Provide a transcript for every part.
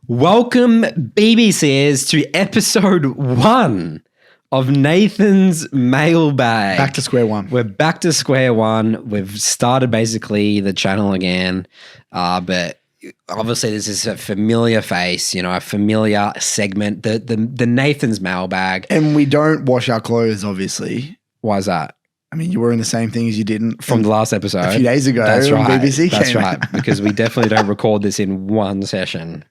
Welcome, BBCers, to episode 1 of Nathan's Mailbag. Back to square one. We're back to square one. We've started basically the channel again, but obviously this is a familiar face, a familiar segment, the Nathan's Mailbag. And we don't wash our clothes, obviously. Why is that? I mean, you were in the same thing as you didn't from the last episode. A few days ago. That's right. BBC That's right. Because we definitely don't record this in one session.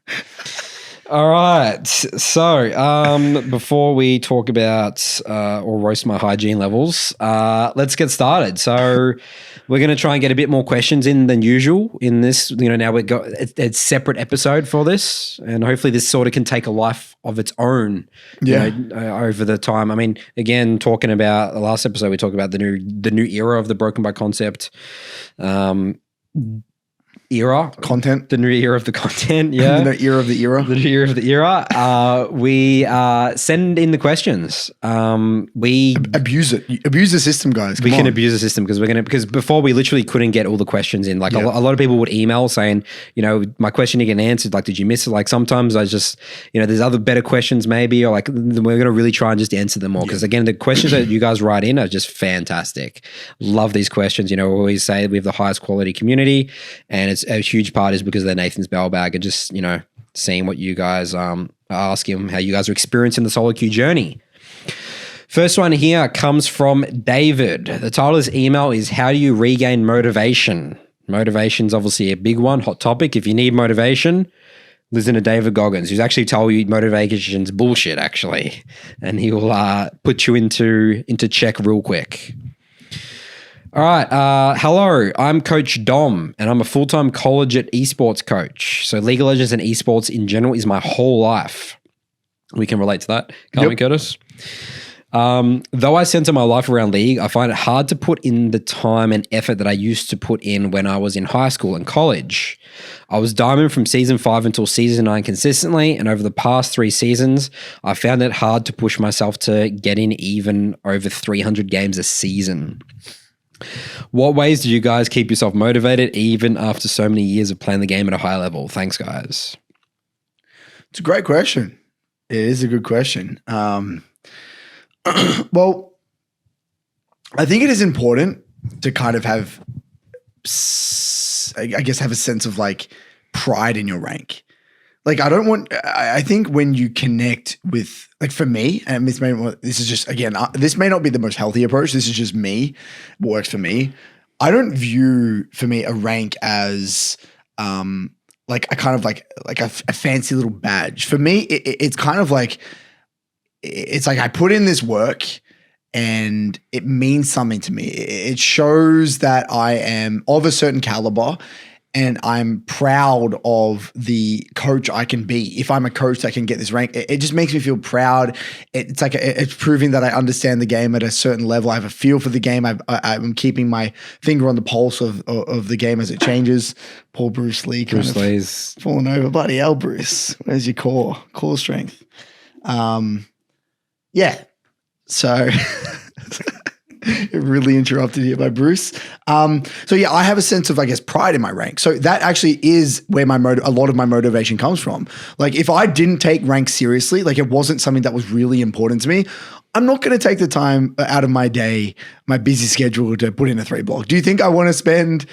All right. So before we talk about or roast my hygiene levels, let's get started. So we're going to try and get a bit more questions in than usual in this. Now we've got a separate episode for this, and hopefully this sort of can take a life of its own. Over the time. I mean, again, talking about the last episode, we talked about the new era of the Broken by Concept. Content. The new era of the content, yeah. The new era of the era. The new era of the era. We send in the questions. We abuse it. Abuse the system, guys. We can abuse the system because before we literally couldn't get all the questions in. Like a lot of people would email saying, my question didn't get answered. Like, did you miss it? Like sometimes I just, there's other better questions maybe, or like we're going to really try and just answer them all. Because again, the questions that you guys write in are just fantastic. Love these questions. We always say we have the highest quality community, and it's a huge part is because of the Nathan's Mailbag and just, seeing what you guys are asking, how you guys are experiencing the solo queue journey. First one here comes from David. The title of his email is, how do you regain motivation? Motivation's obviously a big one, hot topic. If you need motivation, listen to David Goggins, who's actually told you motivation's bullshit, actually. And he will put you into check real quick. All right. Hello, I'm Coach Dom, and I'm a full-time collegiate esports coach. So League of Legends and esports in general is my whole life. We can relate to that. Can't we, Curtis? Though I center my life around League, I find it hard to put in the time and effort that I used to put in when I was in high school and college. I was diamond from season 5 until season 9 consistently, and over the past 3 seasons, I found it hard to push myself to get in even over 300 games a season. What ways do you guys keep yourself motivated even after so many years of playing the game at a high level? Thanks, guys. It's a great question. It is a good question. Well, I think it is important to kind of have, have a sense of like pride in your rank. Like I think when you connect with, like for me, and this is just, again, this may not be the most healthy approach. This is just me, what works for me. I don't view, for me, a rank as like a kind of like a fancy little badge. For me, it's kind of like, it's like I put in this work and it means something to me. It shows that I am of a certain caliber, and I'm proud of the coach I can be. If I'm a coach that can get this rank, it just makes me feel proud. It's like it's proving that I understand the game at a certain level. I have a feel for the game. I'm keeping my finger on the pulse of the game as it changes. Poor Bruce Lee. Bruce Lee's falling over. Bloody hell, Bruce. Where's your core strength? Yeah. So really interrupted here by Bruce. So yeah, I have a sense of, I guess, pride in my rank. So that actually is where a lot of my motivation comes from. Like if I didn't take rank seriously, like it wasn't something that was really important to me, I'm not going to take the time out of my day, my busy schedule, to put in a 3 block. Do you think I want to spend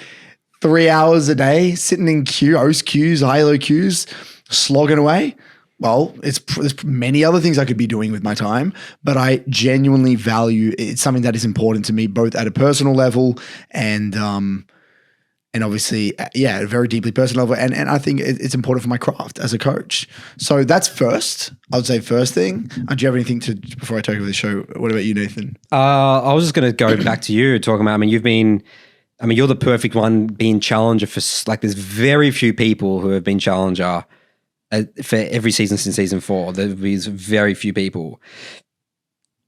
3 hours a day sitting in OS queues, high-low queues, slogging away? Well, there's many other things I could be doing with my time, but I genuinely value it's something that is important to me, both at a personal level and obviously, a very deeply personal level. And I think it's important for my craft as a coach. So that's first. I would say first thing. Do you have anything before I take over the show? What about you, Nathan? I was just going to go back to you talking about, you're the perfect one being challenger for, like, there's very few people who have been challenger for every season since season 4. There's very few people,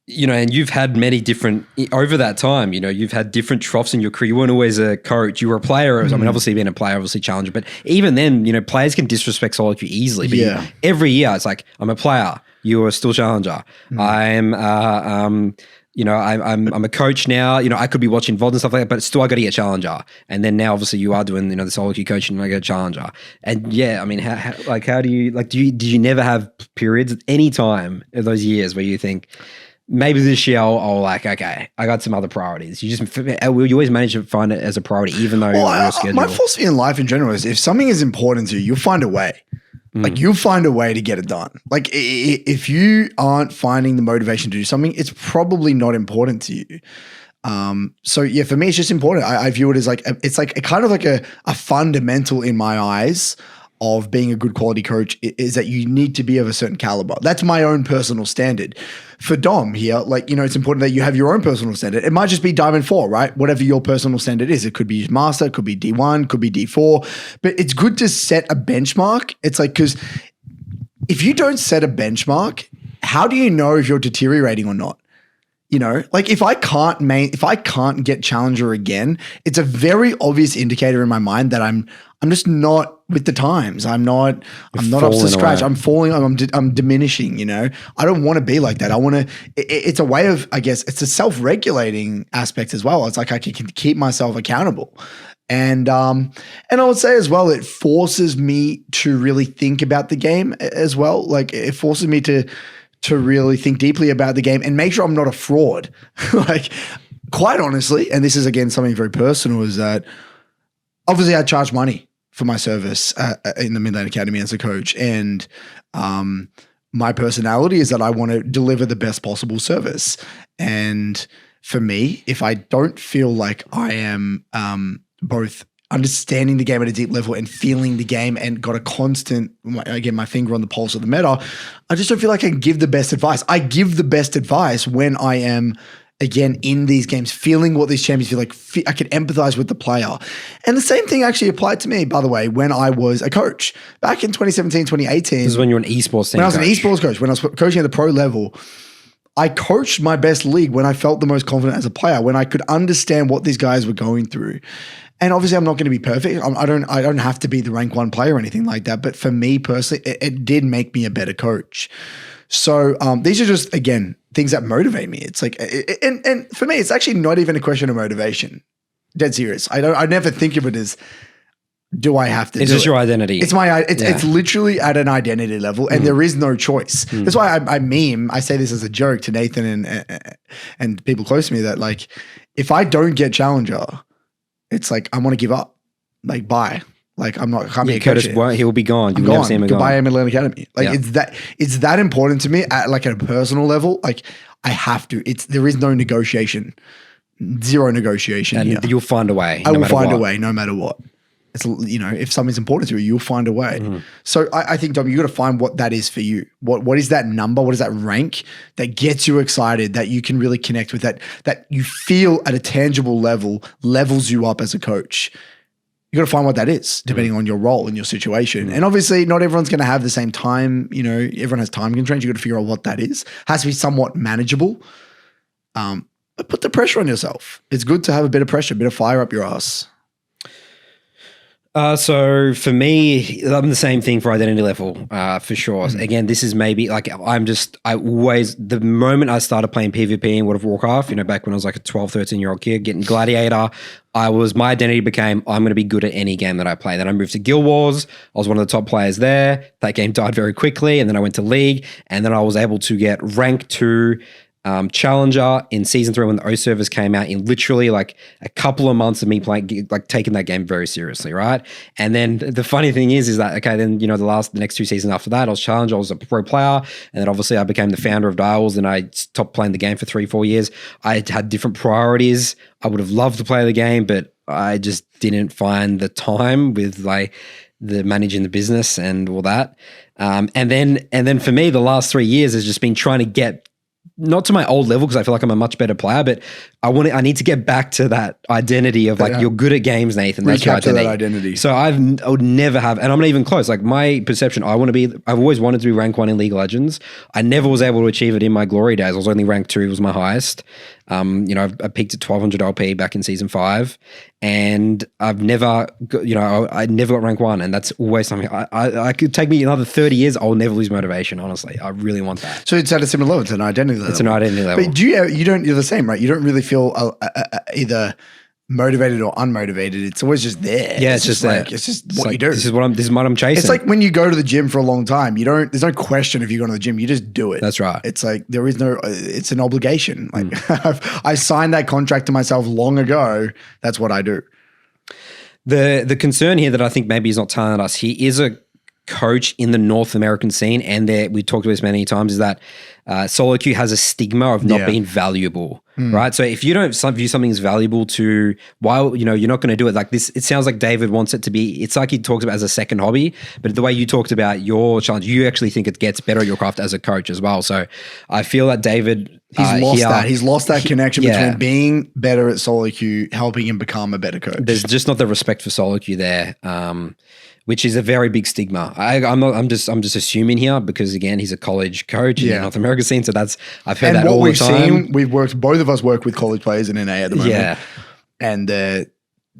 and you've had many different, over that time, you've had different troughs in your career. You weren't always a coach. You were a player. Obviously being a player, obviously challenger, but even then, players can disrespect solo queue easily. But every year it's like, I'm a player. You are still challenger. I'm you know, I'm a coach now. You know, I could be watching VOD and stuff like that, but still I got to get challenger. And then now, obviously, you are doing, you know, the solo queue coaching, and I get challenger. And yeah, I mean, how do you like? Did you never have periods at any time of those years where you think maybe this year I'll like, okay, I got some other priorities? You always manage to find it as a priority, even though your schedule. My philosophy in life in general is if something is important to you, you'll find a way. Like you'll find a way to get it done. Like if you aren't finding the motivation to do something, it's probably not important to you. So yeah, for me, it's just important. I view it as like, it's like a kind of like a fundamental in my eyes of being a good quality coach is that you need to be of a certain caliber. That's my own personal standard. For Dom here, like, you know, it's important that you have your own personal standard. It might just be Diamond 4, right? Whatever your personal standard is. It could be Master, it could be D1, could be D4. But it's good to set a benchmark. It's like, because if you don't set a benchmark, how do you know if you're deteriorating or not? You know, like if I can't get challenger again, it's a very obvious indicator in my mind that I'm just not with the times. I'm not up to scratch. Away. I'm falling. I'm diminishing. You know, I don't want to be like that. I want to. It's a way of, I guess, it's a self-regulating aspect as well. It's like I can keep myself accountable. And I would say as well, it forces me to really think about the game as well. Like it forces me to really think deeply about the game and make sure I'm not a fraud. Like, quite honestly, and this is again something very personal, is that obviously I charge money for my service in the Midland Academy as a coach. And my personality is that I want to deliver the best possible service. And for me, if I don't feel like I am both understanding the game at a deep level and feeling the game and got a constant, again, my finger on the pulse of the meta, I just don't feel like I can give the best advice. I give the best advice when I am, again, in these games, feeling what these champions feel like. I can empathize with the player. And the same thing actually applied to me, by the way, when I was a coach. Back in 2017, 2018. This is when you were an esports team. When I was an esports coach, when I was coaching at the pro level, I coached my best league when I felt the most confident as a player, when I could understand what these guys were going through. And obviously, I'm not going to be perfect. I don't have to be the rank 1 player or anything like that. But for me personally, it did make me a better coach. So these are just, again, things that motivate me. It's like, and for me, it's actually not even a question of motivation. Dead serious. I never think of it as, do I have to? It's just your identity. It's literally at an identity level, and there is no choice. That's why I meme. I say this as a joke to Nathan and people close to me that, like, if I don't get challenger, it's like I want to give up. Like, bye. Like, I'm not. Can't be a coach. Curtis, he'll be gone. You'll never see him again. Goodbye, Midland Academy. Like, it's that important to me at like a personal level. Like, I have to. There is no negotiation. Zero negotiation. And here. You'll find a way. I will find a way, no matter what. It's, you know, if something's important to you, you'll find a way. So I think, Dom, you got to find what that is for you. What is that number? What is that rank that gets you excited, that you can really connect with, that you feel at a tangible level levels you up as a coach? You got to find what that is, depending on your role and your situation. And obviously, not everyone's going to have the same time. You know, everyone has time constraints. You got to figure out what that is. Has to be somewhat manageable. But put the pressure on yourself. It's good to have a bit of pressure, a bit of fire up your ass. So for me, I'm the same thing for identity level, for sure. Again, this is maybe like, the moment I started playing PvP in World of Warcraft, you know, back when I was like a 12, 13-year-old kid getting Gladiator, my identity became, I'm going to be good at any game that I play. Then I moved to Guild Wars. I was one of the top players there. That game died very quickly. And then I went to League, and then I was able to get rank 2 Challenger in season 3 when the O servers came out, in literally like a couple of months of me playing, like taking that game very seriously, right? And then the funny thing is that, okay, then, you know, the next 2 seasons after that, I was Challenger, I was a pro player, and then obviously I became the founder of Dials, and I stopped playing the game for 3-4 years. I had different priorities. I would have loved to play the game, but I just didn't find the time with like the managing the business and all that. And then for me, the last 3 years has just been trying to get not to my old level, because I feel like I'm a much better player, but I need to get back to that identity of like, you're good at games, Nathan. That's your Recapture identity. that identity. So I would never have, and I'm not even close. Like my perception, I've always wanted to be rank 1 in League of Legends. I never was able to achieve it in my glory days. I was only rank 2, it was my highest. I peaked at 1200 LP back in season 5, and I've never got, I never got rank 1, and that's always something I could take me another 30 years. I'll never lose motivation. Honestly, I really want that. So it's at a similar level. It's an identity level. It's an identity level. But you're the same, right? You don't really feel either motivated or unmotivated. It's always just there. Yeah, it's just like, there. it's just It's what like, you do. This is what I'm chasing. It's like when you go to the gym for a long time, there's no question if you go to the gym, you just do it. That's right. It's like, it's an obligation. Like I signed that contract to myself long ago. That's what I do. The concern here that I think maybe he's not telling us, he is a coach in the North American scene, and we talked about this many times, is that solo queue has a stigma of not being valuable, right? So if you don't view something as valuable to, why, you're not going to do it like this. It sounds like David wants it to be, it's like he talks about it as a second hobby, but the way you talked about your challenge, you actually think it gets better at your craft as a coach as well. So I feel that David, He's lost that connection between being better at solo queue, helping him become a better coach. There's just not the respect for solo queue there. Which is a very big stigma. I'm just assuming here because again, he's a college coach in the North American scene. So I've heard that all the time. Both of us work with college players in NA at the moment. Yeah. And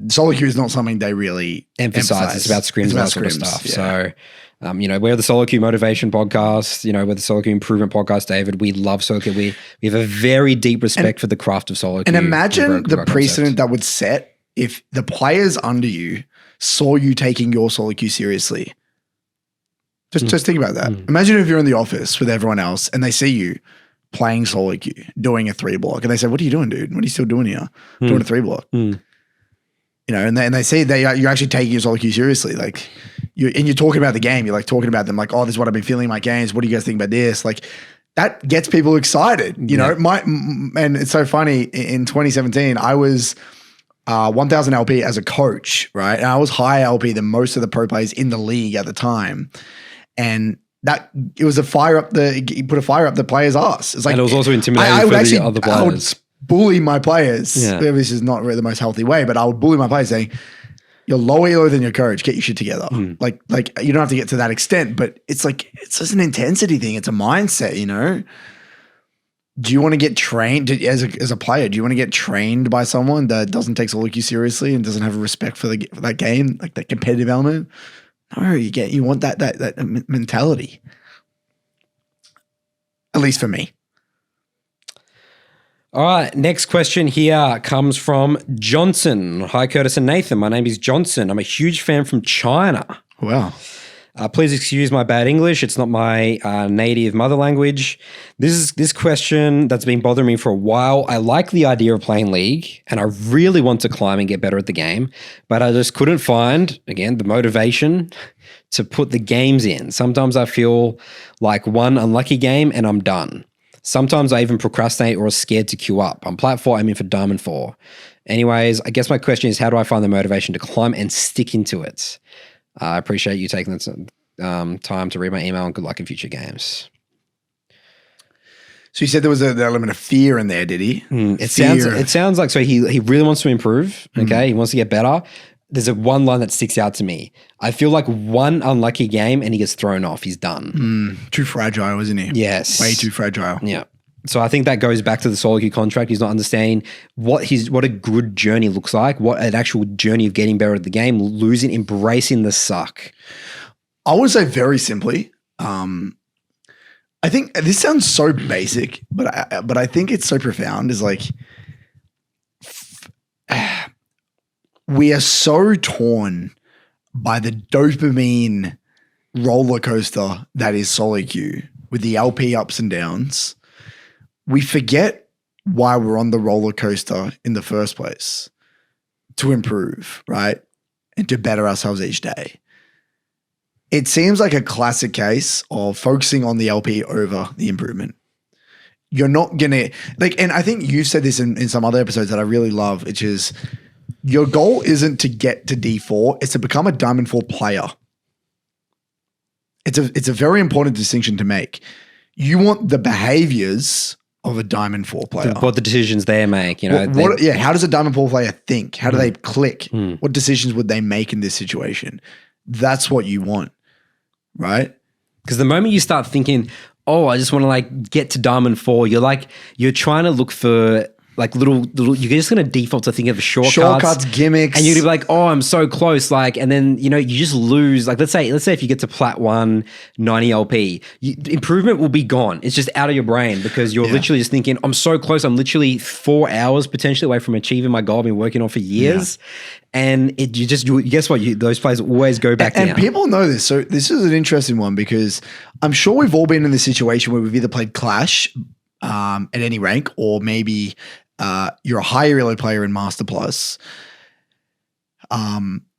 solo queue is not something they really emphasize. It's about scrims and that sort of stuff. Yeah. So, we're the Solo Queue Motivation Podcast, we're the Solo Queue Improvement Podcast, David. We love Solo Queue. We have a very deep respect for the craft of Solo Queue. And imagine the precedent that would set if the players under you saw you taking your solo queue seriously. Just think about that. Imagine if you're in the office with everyone else and they see you playing solo queue, doing a 3 block, and they say, "What are you doing, dude? What are you still doing here? Doing a 3 block?" And they say you're actually taking your solo queue seriously. Like you're talking about the game. You're like talking about them like, "Oh, this is what I've been feeling in my games. What do you guys think about this?" Like that gets people excited. And it's so funny. In 2017, I was 1,000 LP as a coach, right? And I was higher LP than most of the pro players in the league at the time. And it was you put a fire up the player's ass. It's like, and it was also intimidating for the other players. I would bully my players. Yeah. This is not really the most healthy way, but I would bully my players saying, "You're lower elo than your coach. Get your shit together." Like you don't have to get to that extent, but it's like, it's just an intensity thing. It's a mindset, Do you want to get trained as a player? Do you want to get trained by someone that doesn't take solo queue seriously and doesn't have a respect for that game, like that competitive element? No, you want that mentality. At least for me. All right, next question here comes from Johnson. Hi, Curtis and Nathan. My name is Johnson. I'm a huge fan from China. Wow. Please excuse my bad English. It's not my native mother language. This question that's been bothering me for a while. I like the idea of playing League, and I really want to climb and get better at the game, but I just couldn't find, again, the motivation to put the games in. Sometimes I feel like one unlucky game and I'm done. Sometimes I even procrastinate or are scared to queue up. I'm plat 4, aiming for diamond 4. Anyways, I guess my question is, how do I find the motivation to climb and stick into it? I appreciate you taking the time to read my email, and good luck in future games. So you said there was an element of fear in there, did he? It sounds like, so he really wants to improve. Okay. He wants to get better. There's one line that sticks out to me. I feel like one unlucky game and he gets thrown off. He's done. Too fragile, isn't he? Yes. Way too fragile. Yeah. So I think that goes back to the solo queue contract. He's not understanding what a good journey looks like, what an actual journey of getting better at the game, losing, embracing the suck. I would say very simply, I think this sounds so basic, but I think it's so profound, is like, we are so torn by the dopamine roller coaster that is solo queue with the LP ups and downs. We forget why we're on the roller coaster in the first place, to improve, right? And to better ourselves each day. It seems like a classic case of focusing on the LP over the improvement. You're not going to, and I think you said this in some other episodes that I really love, which is your goal isn't to get to D4, it's to become a Diamond 4 player. It's a very important distinction to make. You want the behaviors of a Diamond 4 player? What the decisions they make, you know. How does a Diamond 4 player think? How do they click? What decisions would they make in this situation? That's what you want, right? Because the moment you start thinking, oh, I just want to like get to Diamond 4, you're trying to look for like little, you're just going to default to think of shortcuts, gimmicks. And you're gonna be like, oh, I'm so close. Like, and then, you know, you just lose. Like, let's say if you get to Plat 1, 90 LP, improvement will be gone. It's just out of your brain because you're literally just thinking, I'm so close. I'm literally 4 hours potentially away from achieving my goal I've been working on for years. Yeah. And guess what? Those players always go back down. And people know this. So this is an interesting one because I'm sure we've all been in this situation where we've either played Clash at any rank, or maybe you're a higher elo player in Master Plus,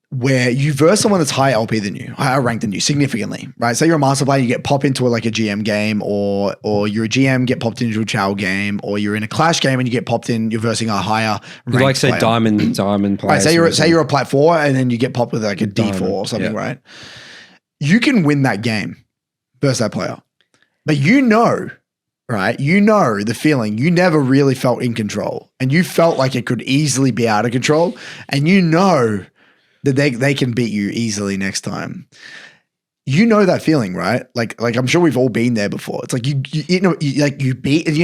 where you verse someone that's higher LP than you, higher ranked than you significantly, right? Say you're a Master player, you get popped into like a GM game, or you're a GM, get popped into a Chow game, or you're in a Clash game and you get popped in, you're versing a higher ranked like say player. Diamond players. Right, say you're a Plat 4 and then you get popped with like a D4 or something, right? You can win that game versus that player. But you know, right? You know the feeling. You never really felt in control, and you felt like it could easily be out of control, and you know that they can beat you easily next time. You know that feeling, right? Like I'm sure we've all been there before. It's like you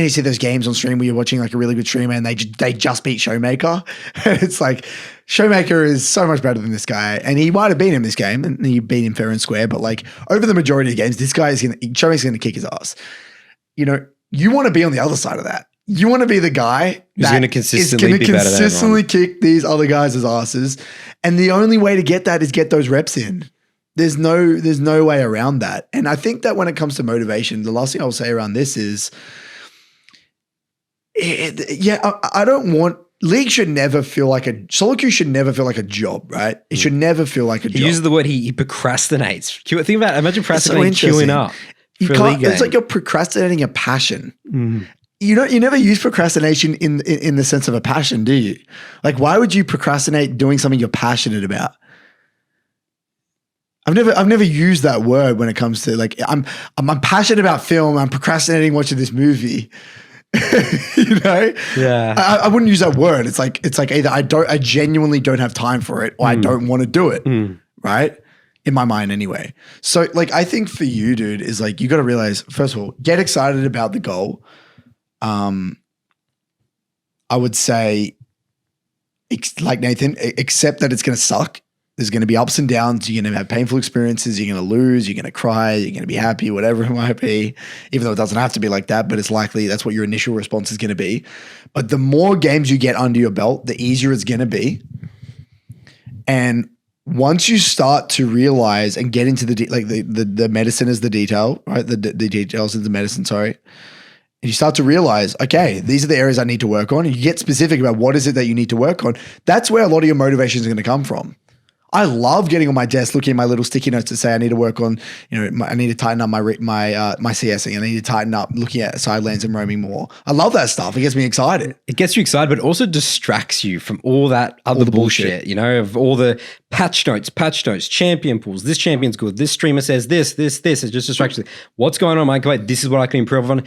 see those games on stream where you're watching like a really good streamer and they just beat Showmaker. And it's like Showmaker is so much better than this guy, and he might have beat him this game, and he beat him fair and square. But like over the majority of the games, this guy Showmaker's going to kick his ass. You know, you want to be on the other side of that. You want to be the guy who's going to consistently kick these other guys' asses. And the only way to get that is get those reps in. There's no way around that. And I think that when it comes to motivation, the last thing I'll say around this is, I don't want League should never feel like solo queue should never feel like a job, right? It should never feel like a job. He uses the word he procrastinates. Think about it. Imagine procrastinating queuing up. It's like you're procrastinating a passion. You never use procrastination in the sense of a passion, do you? Like, why would you procrastinate doing something you're passionate about? I've never used that word when it comes to like I'm passionate about film. I'm procrastinating watching this movie. You know? Yeah. I wouldn't use that word. It's like either I genuinely don't have time for it, or I don't want to do it. Right? In my mind anyway. So like, I think for you, dude, is like, you got to realize, first of all, get excited about the goal. I would say, like Nathan, accept that it's going to suck. There's going to be ups and downs. You're going to have painful experiences. You're going to lose. You're going to cry. You're going to be happy, whatever it might be, even though it doesn't have to be like that, but it's likely that's what your initial response is going to be. But the more games you get under your belt, the easier it's going to be. And once you start to realize and get into the medicine is the detail, right? The details of the medicine, sorry. And you start to realize, okay, these are the areas I need to work on. And you get specific about what is it that you need to work on. That's where a lot of your motivation is going to come from. I love getting on my desk, looking at my little sticky notes to say I need to work on, I need to tighten up my CSing. I need to tighten up looking at side lanes and roaming more. I love that stuff. It gets me excited. It gets you excited, but it also distracts you from all that other bullshit, of all the patch notes, champion pools. This champion's good. This streamer says this. It just distracts you. What's going on, Mike? This is what I can improve on.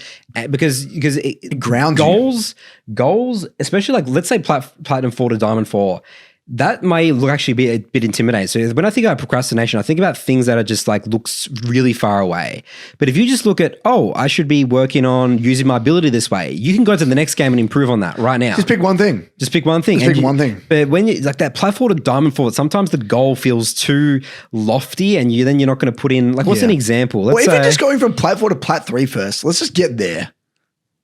Because it grounds goals, especially like, let's say Platinum 4 to Diamond 4, that may actually be a bit intimidating. So when I think about procrastination, I think about things that are just like looks really far away. But if you just look at, I should be working on using my ability this way, you can go to the next game and improve on that right now. Just pick one thing. But when you like that platform to Diamond 4, sometimes the goal feels too lofty, and you're not going to put in like, what's an example? Well, if you're just going from Plat 4 to Plat 3 first, let's just get there.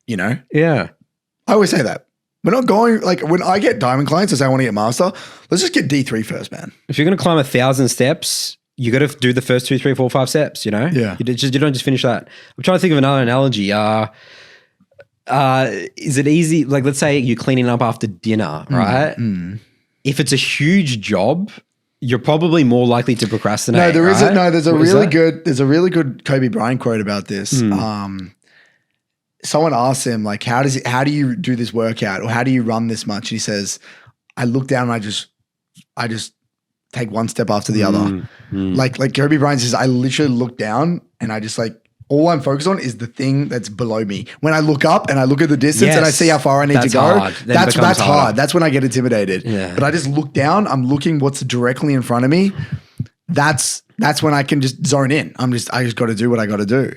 Yeah. I always say that. We're not going, like, when I get Diamond clients and say I want to get Master, let's just get D3 first, man. If you're going to climb 1,000 steps, you got to do the first 2, 3, 4, 5 steps, Yeah. You don't just finish that. I'm trying to think of another analogy. Is it easy? Like, let's say you're cleaning up after dinner, right? If it's a huge job, you're probably more likely to procrastinate. No, there's a really good Kobe Bryant quote about this. Someone asked him, like, how do you do this workout, or how do you run this much? And he says, I look down and I just take one step after the other. Like Kobe Bryant says, I literally look down and I just like All I'm focused on is the thing that's below me. When I look up and I look at the distance and I see how far I need to go, hard. that's hard. That's when I get intimidated. Yeah. But I just look down. I'm looking what's directly in front of me. That's when I can just zone in. I just got to do what I got to do.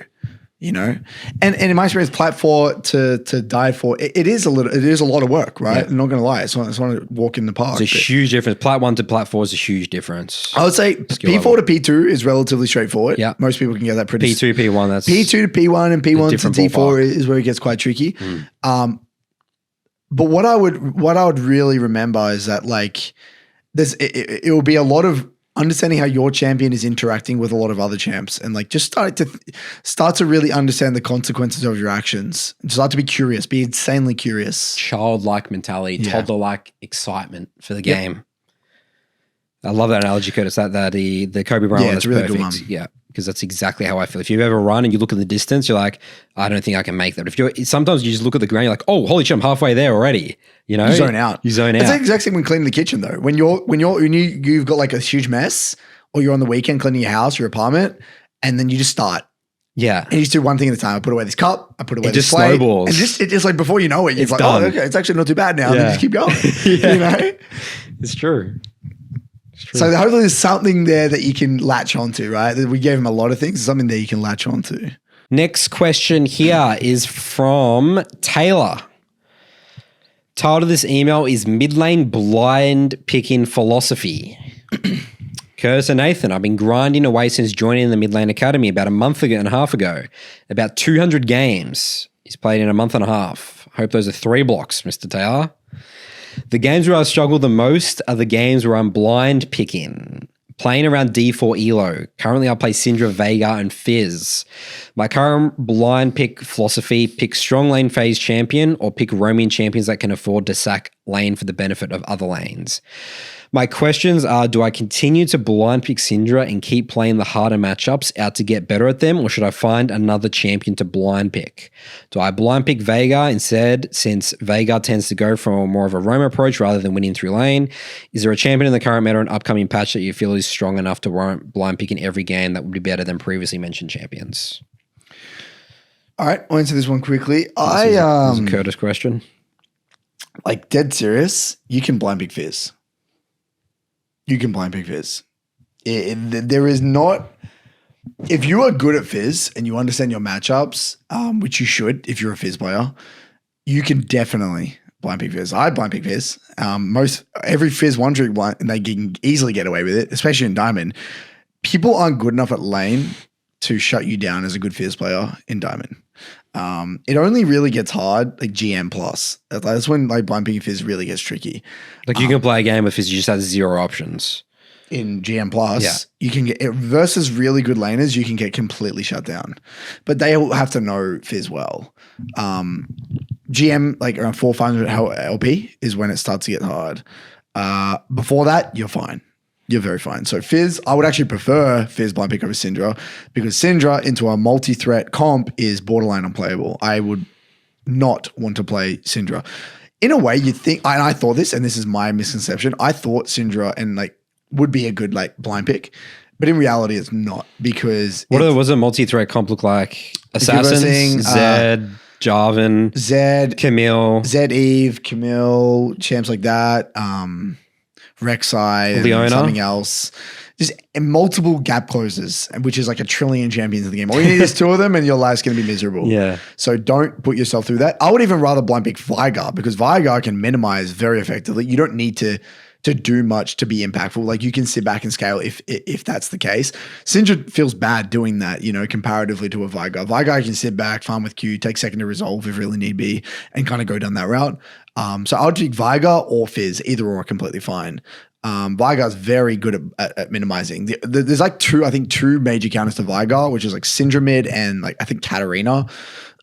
You know, and in my experience, plat 4 to dive 4, it is a lot of work, right? Yeah. I'm not going to lie. It's not to walk in the park. It's a huge difference. Plat 1 to plat 4 is a huge difference. I would say P4 to P2 is relatively straightforward. Yeah. Most people can get that pretty. P2, P1, that's P2 to P1 and P1 to D4 is where it gets quite tricky. But what I would really remember is that like it will be a lot of understanding how your champion is interacting with a lot of other champs and like just start to really understand the consequences of your actions and start to be curious, be insanely curious. Childlike mentality, toddler-like excitement for the game. I love that analogy, Curtis, that the Kobe Bryant one. It's a really good one. Yeah, because that's exactly how I feel. If you've ever run and you look at the distance, you're like, I don't think I can make that. Sometimes you just look at the ground, you're like, oh, holy shit, I'm halfway there already. You know, you zone out. It's the exact same when cleaning the kitchen though. When you've got like a huge mess, or you're on the weekend cleaning your house, your apartment, and then you just start. Yeah. And you just do one thing at a time. I put away this cup. I put away this plate. Snowballs. And it just like before you know it, you're like, done. Oh, okay, it's actually not too bad now. And then just keep going. You know? It's true. So hopefully there's something there that you can latch onto, right? We gave him a lot of things. There's something there you can latch onto. Next question here is from Taylor. Title of this email is Mid-Lane Blind Picking Philosophy. Curtis and Nathan, I've been grinding away since joining the Mid-Lane Academy about a month and a half ago. About 200 games. He's played in a month and a half. Hope those are 3 blocks, Mr. Taylor. The games where I struggle the most are the games where I'm blind picking. Playing around D4 ELO. Currently, I play Syndra, Veigar, and Fizz. My current blind pick philosophy, pick strong lane phase champion or pick roaming champions that can afford to sack lane for the benefit of other lanes. My questions are, do I continue to blind pick Syndra and keep playing the harder matchups out to get better at them, or should I find another champion to blind pick? Do I blind pick Veigar instead, since Veigar tends to go for more of a roam approach rather than winning through lane? Is there a champion in the current meta and upcoming patch that you feel is strong enough to warrant blind pick in every game that would be better than previously mentioned champions? All right, I'll answer this one quickly. This is a Curtis question. Like dead serious, you can blind pick Fizz. You can blind pick Fizz. There is not, if you are good at Fizz and you understand your matchups, which you should if you're a Fizz player, you can definitely blind pick Fizz. I blind pick Fizz. Every Fizz one trick blind, and they can easily get away with it, especially in Diamond. People aren't good enough at lane to shut you down as a good Fizz player in Diamond. It only really gets hard like GM plus. That's when like blind picking Fizz really gets tricky. Like you can play a game with Fizz, you just have 0 options. In GM plus, you can get versus really good laners, you can get completely shut down. But they all have to know Fizz well. GM like around 400 LP is when it starts to get hard. Before that, you're fine. You're very fine. So Fizz, I would actually prefer Fizz blind pick over Syndra because Syndra into a multi-threat comp is borderline unplayable. I would not want to play Syndra. In a way, you think, and I thought this, and this is my misconception, I thought Syndra and like would be a good like blind pick, but in reality, it's not because what was a multi-threat comp look like? Assassins, Zed, Jarvan, Zed, Camille, Zed, Eve, Camille, champs like that. Rek'Sai, Leona, and something else. Just multiple gap closers, which is like a trillion champions in the game. All you need is 2 of them and your life's going to be miserable. Yeah. So don't put yourself through that. I would even rather blind pick Veigar because Veigar can minimize very effectively. You don't need to do much to be impactful. Like you can sit back and scale if that's the case. Syndra feels bad doing that, you know, comparatively to a Veigar. Veigar can sit back, farm with Q, take second to resolve if really need be, and kind of go down that route. So I would pick Veigar or Fizz, either or are completely fine. Veigar's very good at minimizing. There's like 2 major counters to Veigar, which is like Syndra mid and like I think Katarina.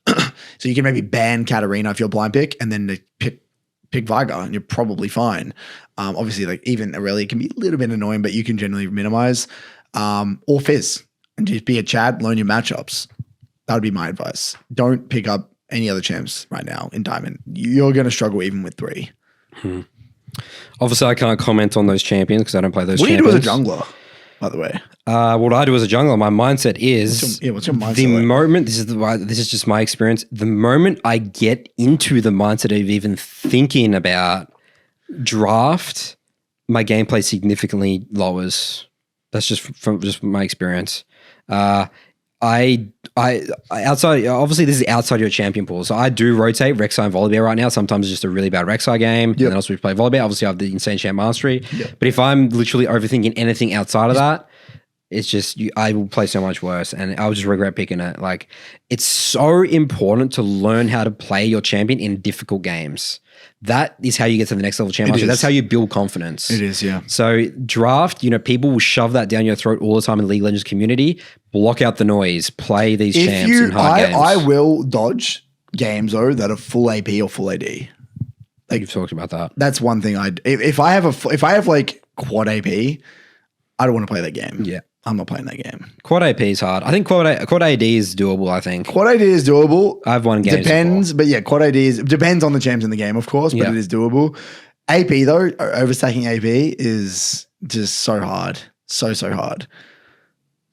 So you can maybe ban Katarina if you're blind pick and then pick Veigar and you're probably fine. Obviously like even Aurelia can be a little bit annoying, but you can generally minimize. Or Fizz and just be a Chad, learn your matchups. That would be my advice. Don't pick up any other champs right now in Diamond. You're going to struggle even with 3. Obviously, I can't comment on those champions because I don't play those champions. What do you do as a jungler? by the way? What I do as a jungler, my mindset is what's your mindset? The moment this is just my experience. The moment I get into the mindset of even thinking about draft, my gameplay significantly lowers. That's just from my experience. I outside, obviously this is outside your champion pool. So I do rotate Rek'Sai and Volibear right now. Sometimes it's just a really bad Rek'Sai game. Yep. And then also we play Volibear. Obviously I have the insane champ mastery. Yep. But if I'm literally overthinking anything outside of that, it's just, I will play so much worse and I'll just regret picking it. Like, it's so important to learn how to play your champion in difficult games. That is how you get to the next level champ mastery. That's how you build confidence. It is, yeah. So draft, people will shove that down your throat all the time in the League of Legends community. Block out the noise. Play these champs in hard games. I will dodge games though that are full AP or full AD. Like, you've talked about that. That's one thing if I have like quad AP, I don't want to play that game. Yeah. I'm not playing that game. Quad AP is hard. I think quad AD is doable, I think. Quad AD is doable. I've won games Depends, before. But yeah, quad AD depends on the champs in the game, of course, but it is doable. AP though, overstacking AP is just so hard. So hard.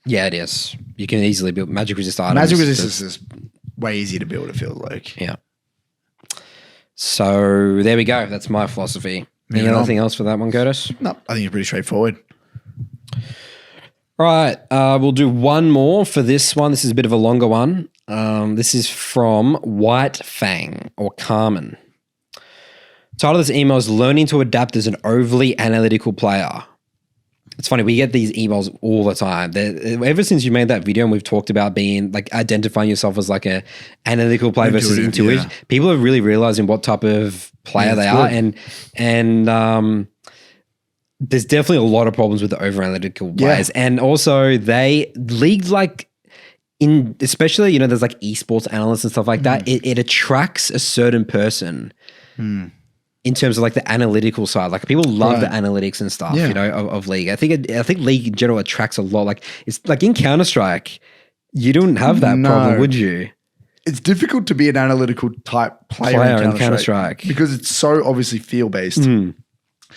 Yeah, it is. You can easily build magic resist items. Magic resistance is way easier to build, it feels like. Yeah. So there we go. That's my philosophy. Anything else for that one, Curtis? No, I think it's pretty straightforward. Right, we'll do one more for this one. This is a bit of a longer one. This is from White Fang or Carman. Title of this email is Learning to Adapt as an Overly Analytical Player. It's funny, we get these emails all the time. Ever since you made that video and we've talked about being like identifying yourself as like a analytical player versus intuitive, people are really realizing what type of player they are. And there's definitely a lot of problems with the over analytical players. And also they leagues like especially, there's like esports analysts and stuff like that. It attracts a certain person in terms of like the analytical side. Like people love the analytics and stuff, of League. I think League in general attracts a lot. Like it's like in Counter-Strike, you don't have that problem, would you? It's difficult to be an analytical type player in Counter-Strike because it's so obviously feel-based.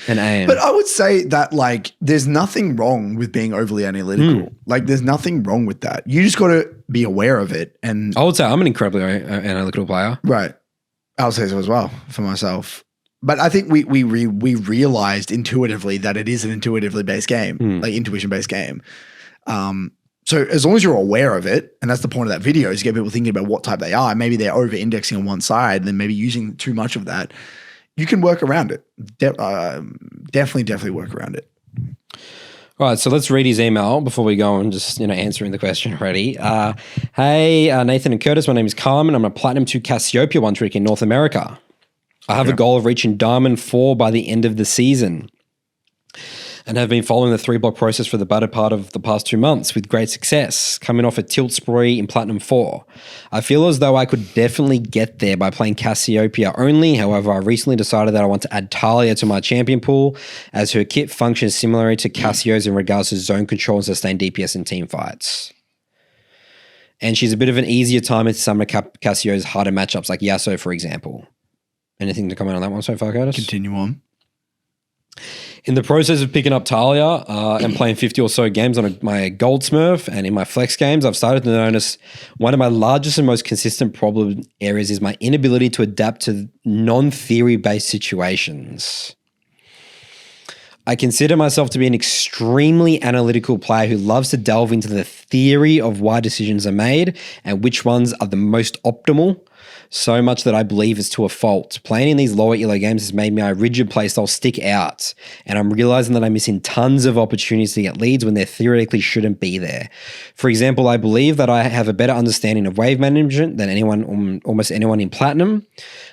And aim. But I would say that like there's nothing wrong with being overly analytical. Like there's nothing wrong with that. You just got to be aware of it. And I would say I'm an incredibly analytical player. Right. I'll say so as well for myself. But I think we realized intuitively that it is an intuitively based game, like intuition based game. So as long as you're aware of it, and that's the point of that video, is to get people thinking about what type they are. Maybe they're over indexing on one side, and then maybe using too much of that. You can work around it. Definitely work around it. All right, so let's read his email before we go and just, answering the question already. Hey, Nathan and Curtis, my name is Carman. I'm a Platinum 2 Cassiopeia one trick in North America. I have a goal of reaching Diamond 4 by the end of the season and have been following the 3-block process for the better part of the past 2 months with great success, coming off a tilt spree in Platinum 4. I feel as though I could definitely get there by playing Cassiopeia only. However, I recently decided that I want to add Talia to my champion pool as her kit functions similarly to Cassio's in regards to zone control and sustained DPS in team fights. And she's a bit of an easier timer to some of Cassio's harder matchups like Yasuo, for example. Anything to comment on that one so far, Curtis? Continue on. In the process of picking up Talia and playing 50 or so games on my gold smurf and in my flex games, I've started to notice one of my largest and most consistent problem areas is my inability to adapt to non-theory based situations. I consider myself to be an extremely analytical player who loves to delve into the theory of why decisions are made and which ones are the most optimal. So much that I believe is to a fault. Playing in these lower elo games has made my rigid playstyle stick out, and I'm realizing that I'm missing tons of opportunities to get leads when there theoretically shouldn't be there. For example, I believe that I have a better understanding of wave management than almost anyone in Platinum.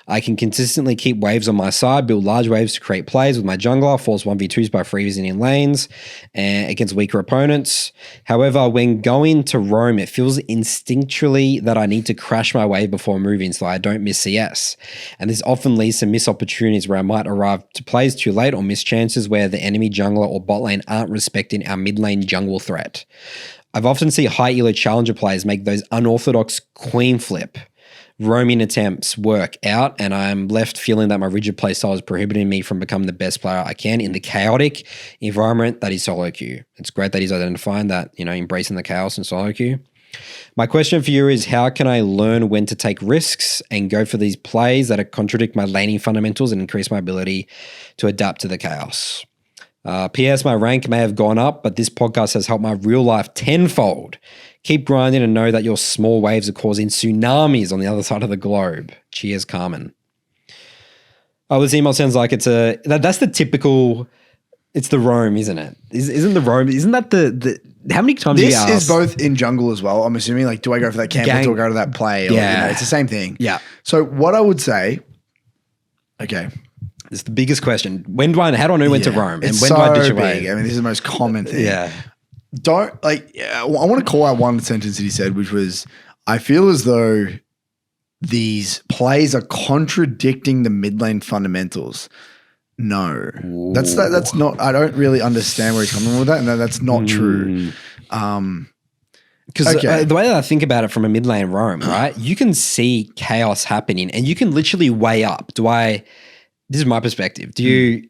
I can consistently keep waves on my side, build large waves to create plays with my jungler, force 1v2s by freezing in lanes against weaker opponents. However, when going to roam, it feels instinctually that I need to crash my wave before moving so I don't miss CS. And this often leads to missed opportunities where I might arrive to plays too late or miss chances where the enemy jungler or bot lane aren't respecting our mid lane jungle threat. I've often seen high elo challenger players make those unorthodox queen flip roaming attempts work out, and I'm left feeling that my rigid play style is prohibiting me from becoming the best player I can in the chaotic environment that is solo queue. It's great that he's identifying that, embracing the chaos in solo queue. My question for you is, how can I learn when to take risks and go for these plays that contradict my laning fundamentals and increase my ability to adapt to the chaos? P.S. My rank may have gone up, but this podcast has helped my real life tenfold. Keep grinding and know that your small waves are causing tsunamis on the other side of the globe. Cheers, Carman. Oh, this email sounds like that's the typical, it's the roam, isn't it? Isn't the roam, isn't that the how many times this is both in jungle as well. I'm assuming, like, do I go for that camp or do I go to that play? Or, it's the same thing. Yeah. So what I would say, okay. It's the biggest question. How do I know when to roam? It's and when so do I ditch big. away? I mean, this is the most common thing. Yeah. I want to call out one sentence that he said, which was, I feel as though these plays are contradicting the mid lane fundamentals. No, that's not, I don't really understand where he's coming with that. And that's not true. Because the way that I think about it from a mid lane roam, right? You can see chaos happening and you can literally weigh up. This is my perspective. Do you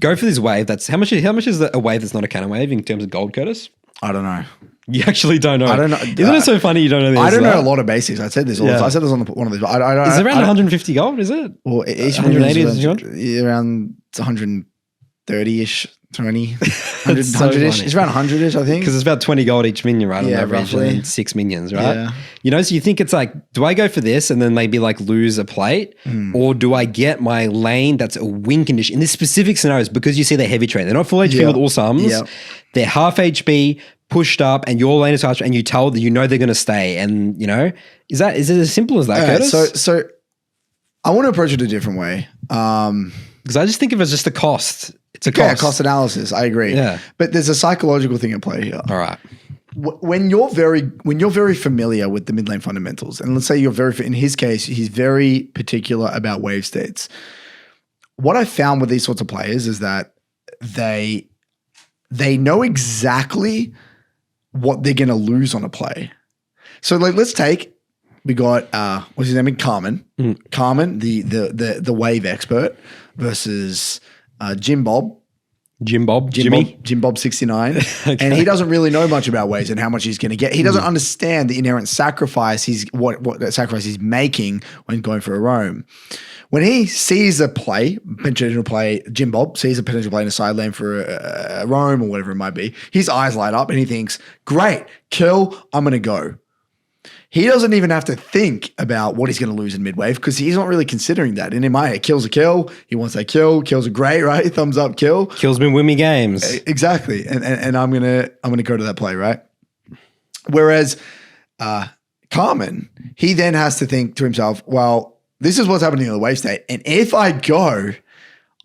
go for this wave how much is a wave that's not a cannon wave in terms of gold, Curtis? I don't know. You actually don't know. I don't know. Isn't it so funny you don't know this? I don't know a lot of basics. I said this all the time. I said this on one of these. I don't. Is it around 150 gold? Is it? Well, each 180 around 130-ish, 20, 100, so 100-ish. It's around 100-ish, I think. Because it's about 20 gold each minion, right? On average, roughly. and 6 minions, right? Yeah. So you think it's like, do I go for this and then maybe like lose a plate? Or do I get my lane that's a win condition? In this specific scenarios, because you see they're heavy trade. They're not full HP with all sums. Yeah. They're half HP, pushed up, and your lane is touched, and you tell that they're going to stay. And, is it as simple as that, Curtis? So I want to approach it a different way. Because I just think of it as just a cost. It's a cost. Yeah, cost analysis. I agree. Yeah. But there's a psychological thing at play here. All right. When you're very familiar with the mid lane fundamentals, and let's say in his case, he's very particular about wave states. What I found with these sorts of players is that they know exactly what they're going to lose on a play. So like, we got what's his name? Carman. Carman, the wave expert, versus Jim Bob 69. Okay. And he doesn't really know much about waves and how much he's going to get. He doesn't understand the inherent sacrifice what sacrifice he's making when going for a roam. When he sees a potential play, Jim Bob sees a potential play in a side lane for a roam or whatever it might be, his eyes light up and he thinks, great, kill, I'm going to go. He doesn't even have to think about what he's going to lose in mid-wave because he's not really considering that. And in my head, kill's a kill. He wants that kill. Kills are great, right? Thumbs up, kill. Kills been win me games. Exactly. And I'm gonna go to that play, right? Whereas Carman, he then has to think to himself, well, this is what's happening in the wave state. And if I go,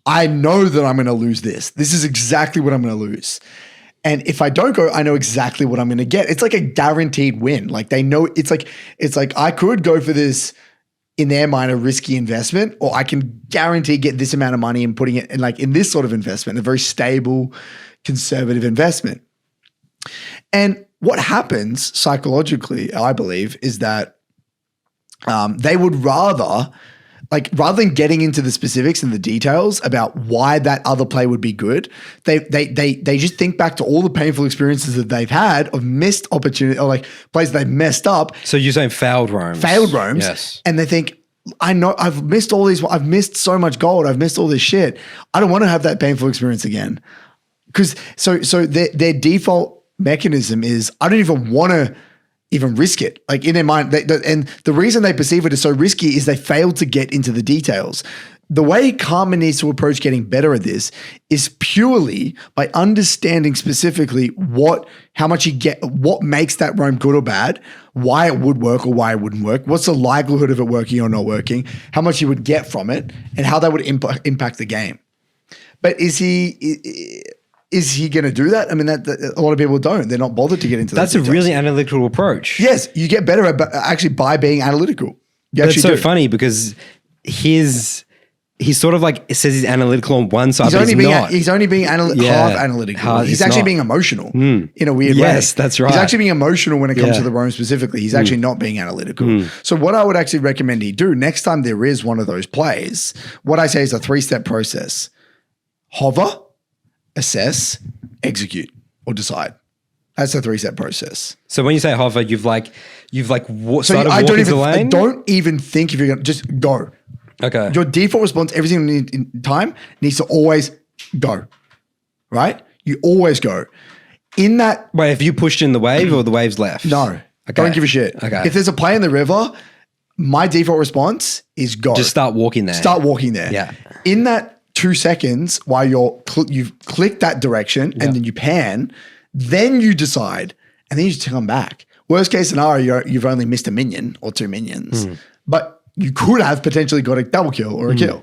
I know that I'm going to lose this. This is exactly what I'm going to lose. And if I don't go, I know exactly what I'm going to get. It's like a guaranteed win. Like they know it's like I could go for this, in their mind, a risky investment, or I can guarantee get this amount of money and putting it in this sort of investment, a very stable, conservative investment. And what happens psychologically, I believe, is that they would rather than getting into the specifics and the details about why that other play would be good, they just think back to all the painful experiences that they've had of missed opportunity or like plays they've messed up. So you're saying failed roams. Yes. And they think, I know I've missed all these, I've missed so much gold, I've missed all this shit. I don't want to have that painful experience again. Because so their default mechanism is, I don't even want to even risk it. Like in their mind, and the reason they perceive it as so risky is they fail to get into the details. The way Carman needs to approach getting better at this is purely by understanding specifically how much you get, what makes that roam good or bad, why it would work or why it wouldn't work, what's the likelihood of it working or not working, how much you would get from it, and how that would impact the game. But is he going to do that? I mean, that a lot of people don't. They're not bothered to get into that. That's a really analytical approach. Yes, you get better at actually by being analytical. That's so funny because his he's sort of like, it says he's analytical on one side, He's but only he's being not. he's only being half analytical. He's actually being emotional in a weird way. Yes, that's right. He's actually being emotional when it comes to the roam specifically. He's actually not being analytical. So what I would actually recommend he do next time there is one of those plays, what I say is a 3-step process: hover, assess, execute, or decide. That's a 3-step process. So when you say hover, you've started I walking to the I lane? don't even think if you're going to just go. Okay. Your default response every single time needs to always go, right? You always go. In that. Wait, have you pushed in the wave or the wave's left? No. Okay. Don't give a shit. Okay. If there's a play in the river, my default response is go. Just start walking there. Start walking there. Yeah. In that 2 seconds while you've clicked that direction and then you pan, then you decide and then you just come back. Worst case scenario, you've only missed a minion or 2 minions, but you could have potentially got a double kill or a kill.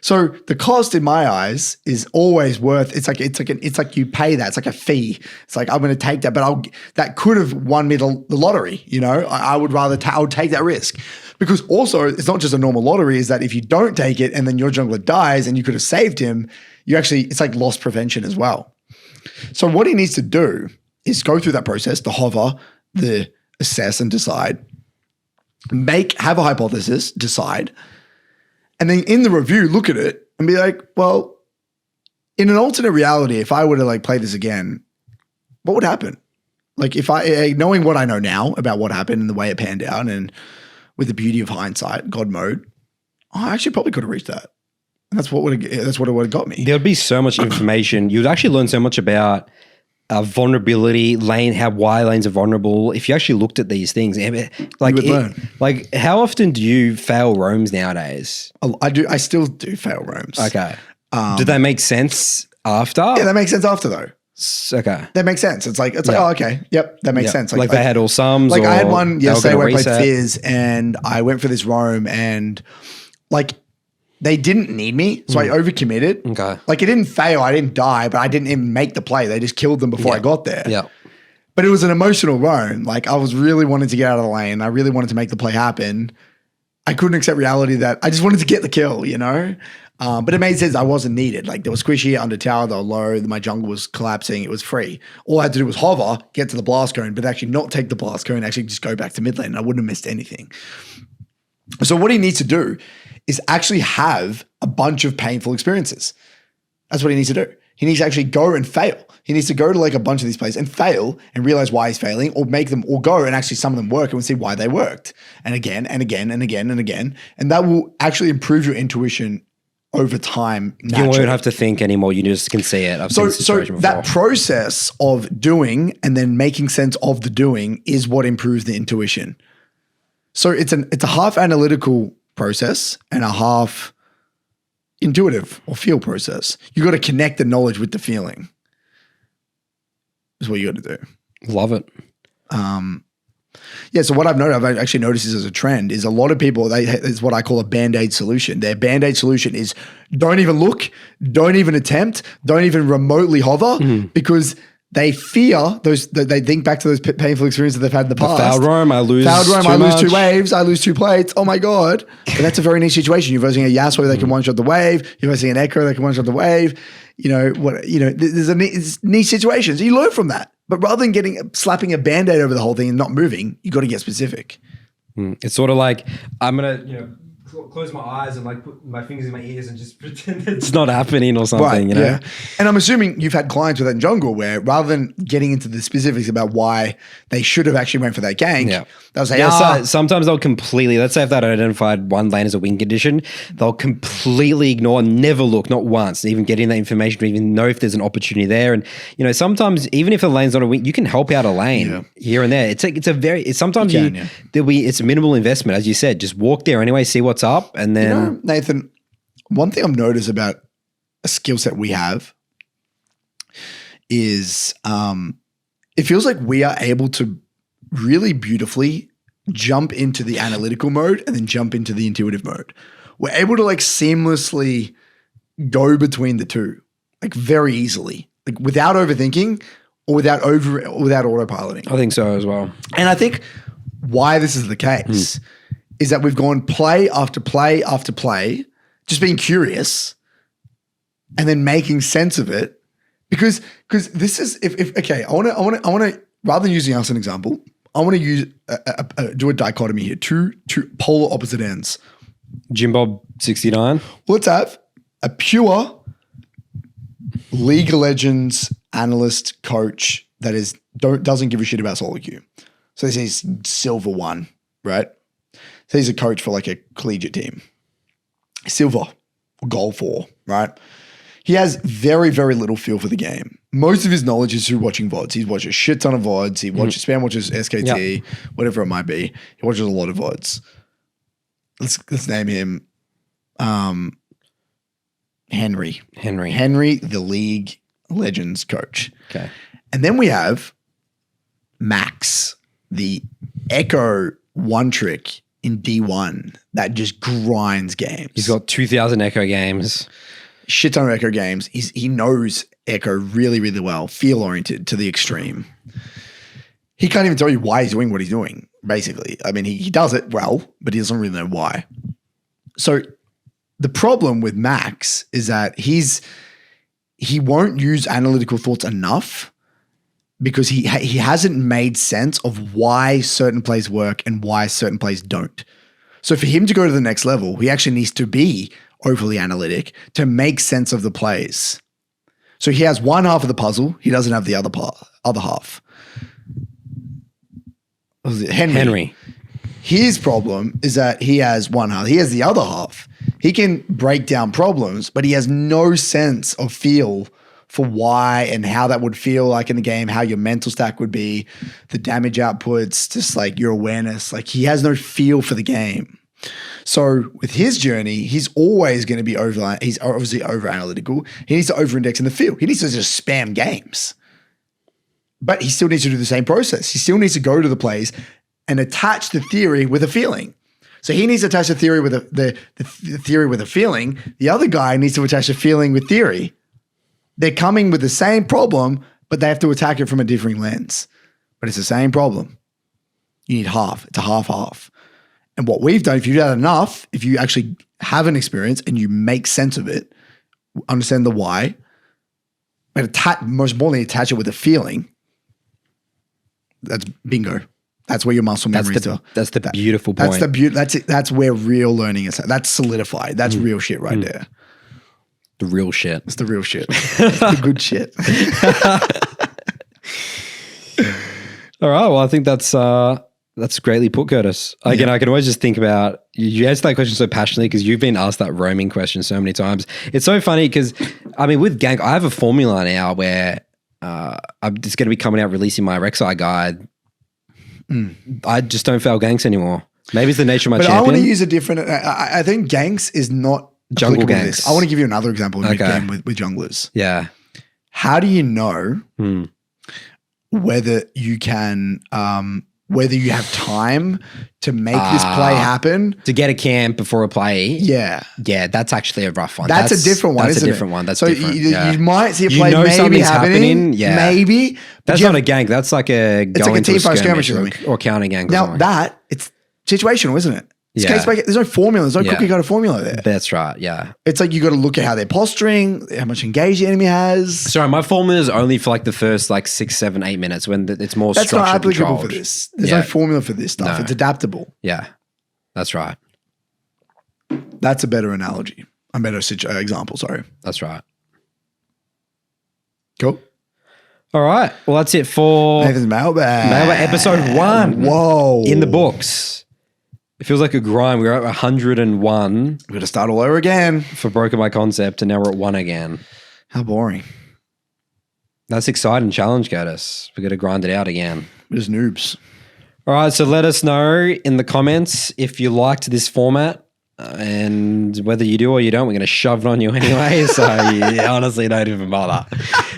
So the cost in my eyes is always worth. It's like you pay that. It's like a fee. It's like I'm going to take that, but that could have won me the lottery. You know, I would rather I would take that risk because also it's not just a normal lottery. Is that if you don't take it and then your jungler dies and you could have saved him, it's like loss prevention as well. So what he needs to do is go through that process: the hover, the assess, and decide. Have a hypothesis, decide, and then in the review, look at it and be like, well, in an alternate reality, if I were to like play this again, what would happen? Like if knowing what I know now about what happened and the way it panned out and with the beauty of hindsight, God mode, I actually probably could have reached that. And that's what it would have got me. There'd be so much information. You'd actually learn so much about vulnerability, why lanes are vulnerable. If you actually looked at these things, like how often do you fail roams nowadays? I do. I still do fail roams. Okay. Do they make sense after? Yeah, that makes sense after though. Okay. That makes sense. It's like, oh, okay. Yep. That makes sense. Like they had all sums. Like I had one yesterday where I played Fizz and I went for this roam and like they didn't need me. So I overcommitted. Okay. Like it didn't fail. I didn't die, but I didn't even make the play. They just killed them before I got there. Yeah. But it was an emotional roam. Like I was really wanting to get out of the lane. I really wanted to make the play happen. I couldn't accept reality that I just wanted to get the kill, you know? But it made sense. I wasn't needed. Like there was squishy under tower, they were low. My jungle was collapsing. It was free. All I had to do was hover, get to the blast cone, but actually not take the blast cone, actually just go back to mid lane. I wouldn't have missed anything. So what he needs to do is actually have a bunch of painful experiences. That's what he needs to do. He needs to actually go and fail. He needs to go to like a bunch of these plays and fail and realize why he's failing or make them or go and actually some of them work and we'll see why they worked. And again and again and again and again. And that will actually improve your intuition over time. Naturally. You won't have to think anymore. You just can see it. I've seen this situation before. That process of doing and then making sense of the doing is what improves the intuition. So it's a half analytical process and a half intuitive or feel process. You got to connect the knowledge with the feeling. Is what you got to do. Love it. Yeah. So what I've actually noticed this as a trend is a lot of people, it's what I call a Band-Aid solution. Their Band-Aid solution is don't even look, don't even attempt, don't even remotely hover because they fear they think back to those painful experiences they've had in the past. Foul roam, I lose I lose 2 waves, I lose 2 plates. Oh my God. But that's a very niche situation. You're versing a Yasuo that can one-shot the wave. You're versing an Echo that can one-shot the wave. There's a niche situation. So you learn from that. But rather than slapping a Band-Aid over the whole thing and not moving, you got to get specific. It's sort of like I'm going to, close my eyes and like put my fingers in my ears and just pretend it's not happening or something, right, you know? Yeah. And I'm assuming you've had clients with that in jungle where rather than getting into the specifics about why they should have actually went for that gank, they'll say, so sometimes they'll completely, let's say if they'd identified one lane as a win condition, they'll completely ignore, never look, not once, even getting that information to even know if there's an opportunity there. And, sometimes even if a lane's not a win, you can help out a lane here and there. It's a minimal investment, as you said, just walk there anyway, see what's up. And then Nathan, one thing I've noticed about a skill set we have is it feels like we are able to really beautifully jump into the analytical mode and then jump into the intuitive mode. We're able to like seamlessly go between the two, like very easily, like without overthinking or without autopiloting. I think so as well. And I think why this is the case is that we've gone play after play after play just being curious and then making sense of it. Because this is, okay, I want to, rather than using us as an example, I want to use, do a dichotomy here, two polar opposite ends. Jim Bob 69. Let's have a pure League of Legends analyst coach that doesn't give a shit about solo queue. So this is silver 1, right? So he's a coach for like a collegiate team. Silver, gold 4, right? He has very, very little feel for the game. Most of his knowledge is through watching VODs. He's watched a shit ton of VODs. He spam watches SKT, whatever it might be. He watches a lot of VODs. Let's name him Henry. Henry, the League Legends coach. Okay. And then we have Max, the Echo one trick in D1 that just grinds games. He's got 2,000 Echo games. Shit ton of Echo games. He knows Echo really, really well, feel oriented to the extreme. He can't even tell you why he's doing what he's doing, basically. I mean, he does it well, but he doesn't really know why. So the problem with Max is that he won't use analytical thoughts enough because he hasn't made sense of why certain plays work and why certain plays don't. So for him to go to the next level, he actually needs to be overly analytic to make sense of the plays. So he has one half of the puzzle. He doesn't have the other half. Henry. His problem is that he has one half. He has the other half. He can break down problems, but he has no sense of feel for why and how that would feel like in the game, how your mental stack would be, the damage outputs, just like your awareness. Like he has no feel for the game. So with his journey, he's always going to be he's obviously over analytical. He needs to over index in the field. He needs to just spam games. But he still needs to do the same process. He still needs to go to the plays and attach the theory with a feeling. So he needs to attach the theory with the theory with a feeling. The other guy needs to attach the feeling with theory. They're coming with the same problem, but they have to attack it from a differing lens. But it's the same problem. You need half. It's a half-half. And what we've done, if you do that enough, if you actually have an experience and you make sense of it, understand the why, but most importantly, attach it with a feeling, that's bingo. That's where your muscle memory is. That's the beautiful point. That's where real learning is. That's solidified. That's real shit right there. The real shit. It's the real shit. It's the good shit. All right. Well, I think that's greatly put, Curtis. Again, I can always just think about, you answer that question so passionately because you've been asked that roaming question so many times. It's so funny because, I mean, with Gank, I have a formula now where I'm just going to be coming out releasing my Rek'Sai guide. I just don't fail ganks anymore. Maybe it's the nature of my champion. I want to use a different, I think ganks is not jungle ganks. I want to give you another example of mid-game with junglers. Yeah. How do you know whether you can, whether you have time to make this play happen? To get a camp before a play? Yeah. Yeah, that's actually a rough one. That's a different one, isn't it? That's a different one. That's so different. You might see a play maybe happening. Yeah. Maybe. That's not a gank. That's like it's like a team fight skirmish or counter gank. Now it's situational, isn't it? It's case by case. There's no formula. There's no cookie cutter formula there. That's right. Yeah. It's like you got to look at how they're posturing, how much engage the enemy has. Sorry, my formula is only for like the first like 6, 7, 8 minutes when it's more That's structured. That's not applicable controlled. for this. There's no formula for this stuff. No. It's adaptable. Yeah, that's right. That's a better analogy. A better example. Sorry. That's right. Cool. All right. Well, that's it for Nathan's Mailbag. Mailbag episode 1. Whoa. In the books. It feels like a grind. We're at 101. We're going to start all over again. For Broken by Concept, and now we're at 1 again. How boring. That's exciting challenge, Curtis. We're going to grind it out again. We're just noobs. All right, so let us know in the comments if you liked this format, and whether you do or you don't, we're going to shove it on you anyway. So you honestly don't even bother.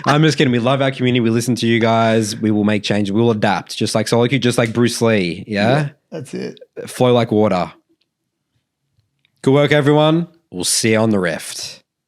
I'm just kidding. We love our community. We listen to you guys. We will make changes. We will adapt, just like solo queue, just like Bruce Lee. Yeah? That's it. Flow like water. Good work, everyone. We'll see you on the Rift.